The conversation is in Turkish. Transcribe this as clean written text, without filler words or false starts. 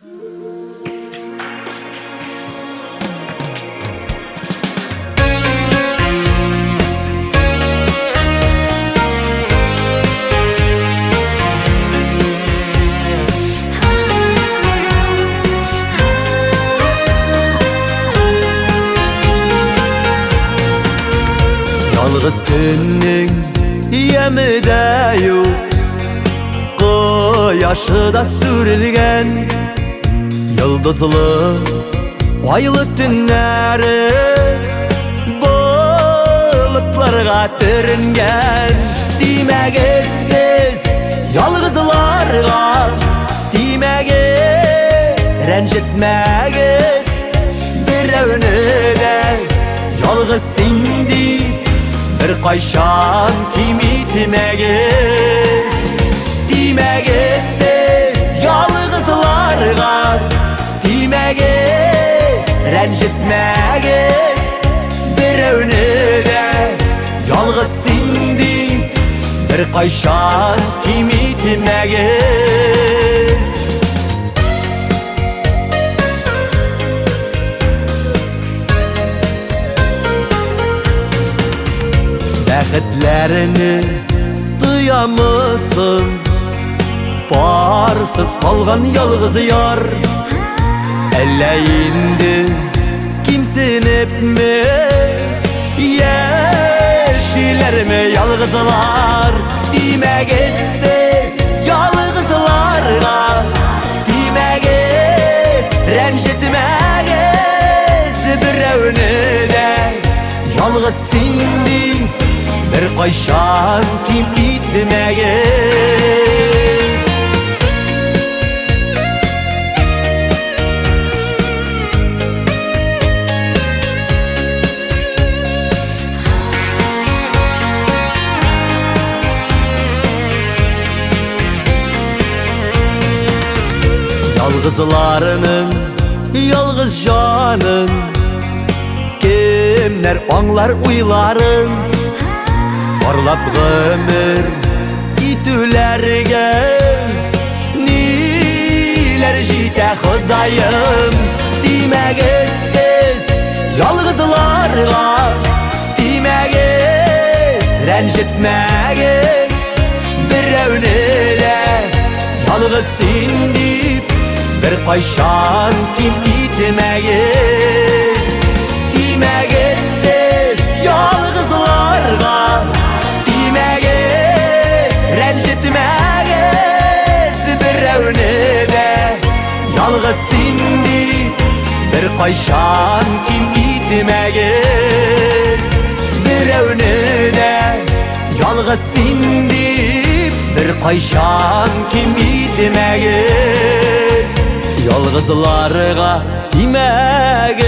Yalğız günün yemide yok, Qoyaşı da sürülgen, Yıldızlı aylı tünleri Bulutlarga törüngen. Dimegiz siz yalğızlarga, Dimegiz rencitmegiz, Birevini de yalğız sindi bir qayşan kimi demegiz. Demegiz siz yalğızlarga, Demegiz rencitmegiz, Birevini de yalğız sindi bir qayşan kimi demegiz. Bäxtlerini duyamısın, Barsız kalgan yalğız yar, Elle indi kimsinip mi, Yeşiler mi yalğızlar. Demegiz siz yalğızlarga, Demegiz rencitmegiz, Birevini de yalğız sindi bir qayşan kimi demegiz. Yalğızlarının yalğız canın, Kimler anlar uyların, Arlap ömür itülerge, Niler jite Xudayım. Demegiz siz yalğızlarga, Demegiz rencitmegiz, Birevini de yalğız sindip bir qayşan kimi demegiz. Demegiz siz yalğızlarga, Demegiz rencitmegiz, Birevini de yalğız sindi bir qayşan kimi demegiz. Birevini de yalğız sindi bir qayşan kimi demegiz. Yalğızlarga demegiz.